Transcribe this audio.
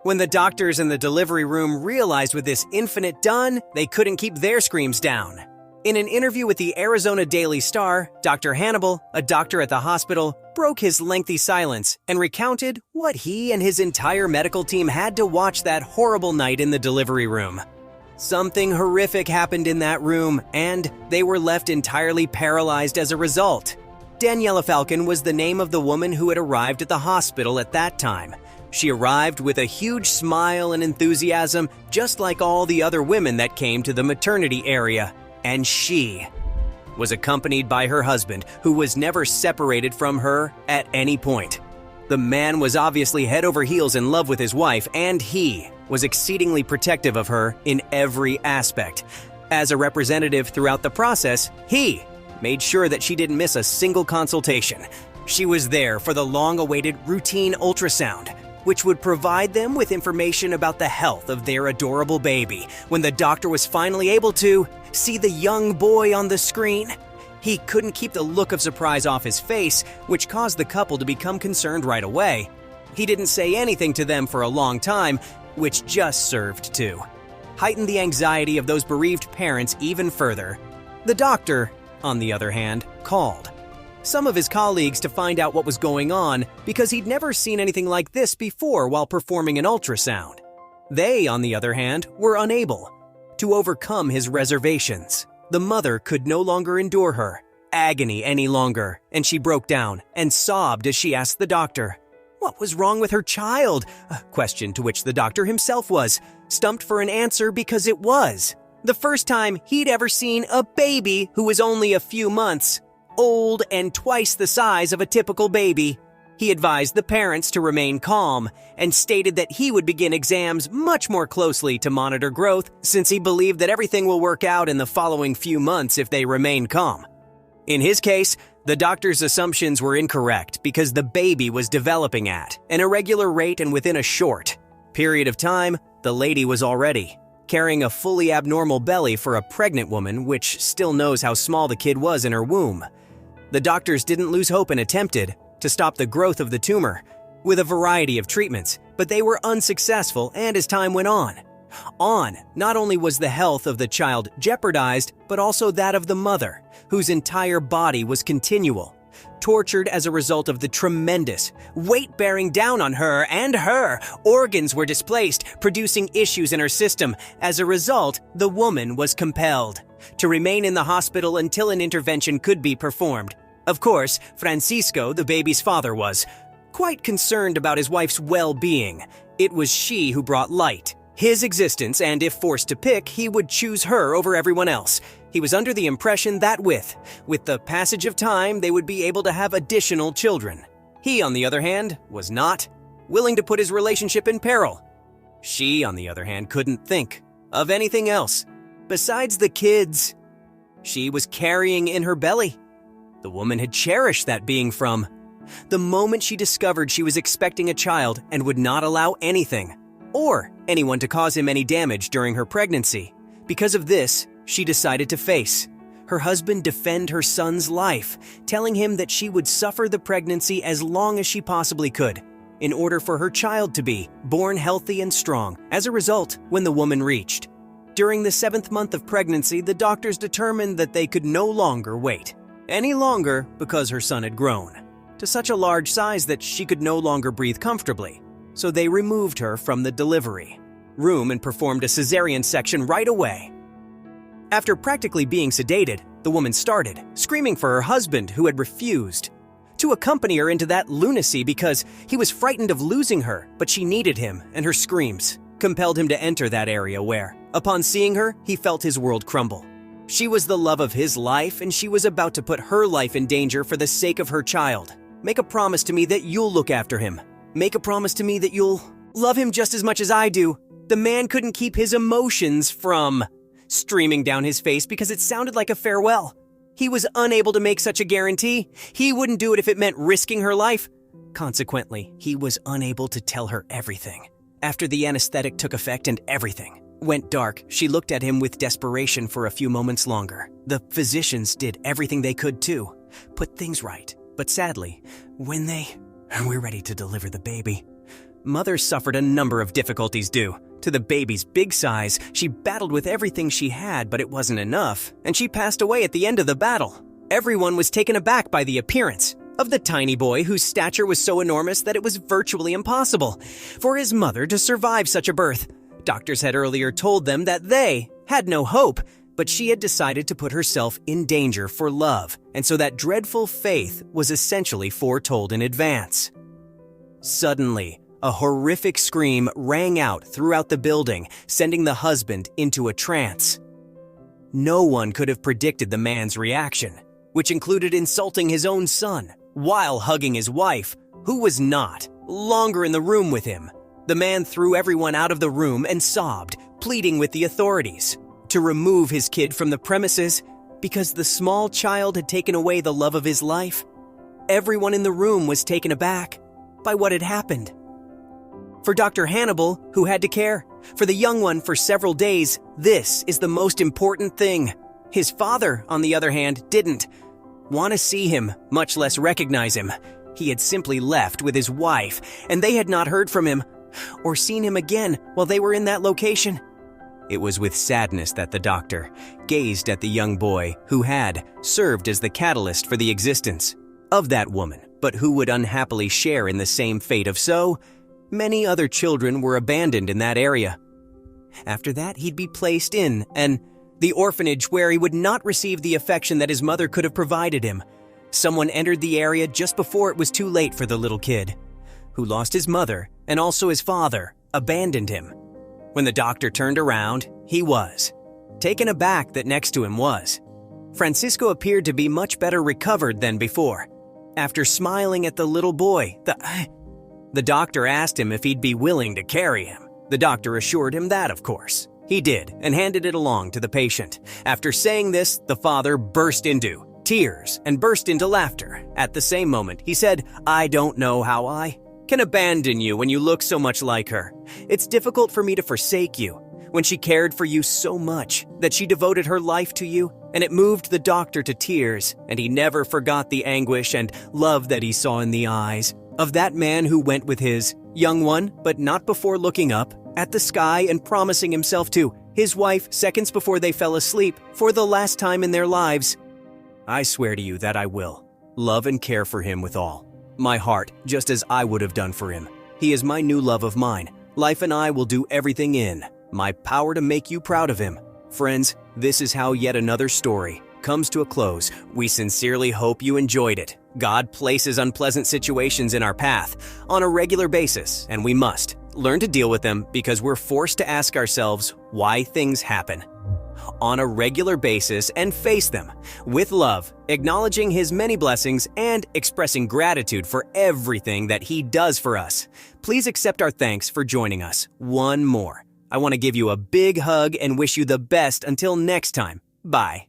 When the doctors in the delivery room realized with this infinite done, they couldn't keep their screams down. In an interview with the Arizona Daily Star, Dr. Hannibal, a doctor at the hospital, broke his lengthy silence and recounted what he and his entire medical team had to watch that horrible night in the delivery room. Something horrific happened in that room, and they were left entirely paralyzed as a result. Daniela Falcon was the name of the woman who had arrived at the hospital at that time. She arrived with a huge smile and enthusiasm, just like all the other women that came to the maternity area. And she was accompanied by her husband, who was never separated from her at any point. The man was obviously head over heels in love with his wife, and he was exceedingly protective of her in every aspect. As a representative throughout the process, he made sure that she didn't miss a single consultation. She was there for the long-awaited routine ultrasound, which would provide them with information about the health of their adorable baby. When the doctor was finally able to see the young boy on the screen, he couldn't keep the look of surprise off his face, which caused the couple to become concerned right away. He didn't say anything to them for a long time, which just served to heighten the anxiety of those bereaved parents even further. The doctor, on the other hand, called some of his colleagues to find out what was going on because he'd never seen anything like this before while performing an ultrasound. They, on the other hand, were unable to overcome his reservations. The mother could no longer endure her agony any longer, and she broke down and sobbed as she asked the doctor what was wrong with her child, a question to which the doctor himself was stumped for an answer because it was the first time he'd ever seen a baby who was only a few months old and twice the size of a typical baby. He advised the parents to remain calm and stated that he would begin exams much more closely to monitor growth, since he believed that everything will work out in the following few months if they remain calm. In his case, the doctor's assumptions were incorrect because the baby was developing at an irregular rate, and within a short period of time, the lady was already carrying a fully abnormal belly for a pregnant woman, which still knows how small the kid was in her womb. The doctors didn't lose hope and attempted to stop the growth of the tumor with a variety of treatments, but they were unsuccessful, and as time went on, not only was the health of the child jeopardized, but also that of the mother, whose entire body was tortured as a result of the tremendous weight bearing down on her, and her organs were displaced, producing issues in her system. As a result, the woman was compelled to remain in the hospital until an intervention could be performed. Of course, Francisco, the baby's father, was quite concerned about his wife's well-being. It was she who brought light his existence, and if forced to pick, he would choose her over everyone else. He was under the impression that with the passage of time, they would be able to have additional children. He, on the other hand, was not willing to put his relationship in peril. She, on the other hand, couldn't think of anything else besides the kids she was carrying in her belly. The woman had cherished that being from the moment she discovered she was expecting a child and would not allow anything or anyone to cause him any damage during her pregnancy. Because of this, she decided to face her husband, defend her son's life, telling him that she would suffer the pregnancy as long as she possibly could in order for her child to be born healthy and strong. As a result, when the woman reached during the 7th month of pregnancy, the doctors determined that they could no longer wait any longer because her son had grown to such a large size that she could no longer breathe comfortably. So they removed her from the delivery room and performed a cesarean section right away. After practically being sedated, the woman started screaming for her husband, who had refused to accompany her into that lunacy because he was frightened of losing her, but she needed him, and her screams compelled him to enter that area where, upon seeing her, he felt his world crumble. She was the love of his life, and she was about to put her life in danger for the sake of her child. Make a promise to me that you'll look after him. Make a promise to me that you'll love him just as much as I do. The man couldn't keep his emotions from streaming down his face because it sounded like a farewell. He was unable to make such a guarantee. He wouldn't do it if it meant risking her life. Consequently, he was unable to tell her everything. After the anesthetic took effect and everything went dark, she looked at him with desperation for a few moments longer. The physicians did everything they could to put things right. But sadly, when they were ready to deliver the baby, Mother suffered a number of difficulties due to the baby's big size. She battled with everything she had, but it wasn't enough, and she passed away at the end of the battle. Everyone was taken aback by the appearance of the tiny boy whose stature was so enormous that it was virtually impossible for his mother to survive such a birth. Doctors had earlier told them that they had no hope, but she had decided to put herself in danger for love, and so that dreadful fate was essentially foretold in advance. Suddenly, a horrific scream rang out throughout the building, sending the husband into a trance. No one could have predicted the man's reaction, which included insulting his own son while hugging his wife, who was not longer in the room with him. The man threw everyone out of the room and sobbed, pleading with the authorities to remove his kid from the premises because the small child had taken away the love of his life. Everyone in the room was taken aback by what had happened. For Dr. Hannibal, who had to care for the young one for several days, this is the most important thing. His father, on the other hand, didn't want to see him, much less recognize him. He had simply left with his wife, and they had not heard from him or seen him again while they were in that location. It was with sadness that the doctor gazed at the young boy who had served as the catalyst for the existence of that woman, but who would unhappily share in the same fate of so many other children were abandoned in that area. After that, he'd be placed in the orphanage where he would not receive the affection that his mother could have provided him. Someone entered the area just before it was too late for the little kid, who lost his mother and also his father, abandoned him. When the doctor turned around, he was taken aback that next to him was. Francisco appeared to be much better recovered than before. After smiling at the little boy, the doctor asked him if he'd be willing to carry him. The doctor assured him that, of course. He did, and handed it along to the patient. After saying this, the father burst into tears and burst into laughter. At the same moment, he said, "I don't know how I can abandon you when you look so much like her. It's difficult for me to forsake you when she cared for you so much that she devoted her life to you," and it moved the doctor to tears, and he never forgot the anguish and love that he saw in the eyes of that man who went with his young one, but not before looking up at the sky and promising himself to his wife seconds before they fell asleep for the last time in their lives. "I swear to you that I will love and care for him with all my heart, just as I would have done for him. He is my new love of mine. Life and I will do everything in my power to make you proud of him." Friends, this is how yet another story comes to a close. We sincerely hope you enjoyed it. God places unpleasant situations in our path on a regular basis, and we must learn to deal with them because we're forced to ask ourselves why things happen on a regular basis and face them with love, acknowledging His many blessings and expressing gratitude for everything that He does for us. Please accept our thanks for joining us. One more. I want to give you a big hug and wish you the best until next time. Bye.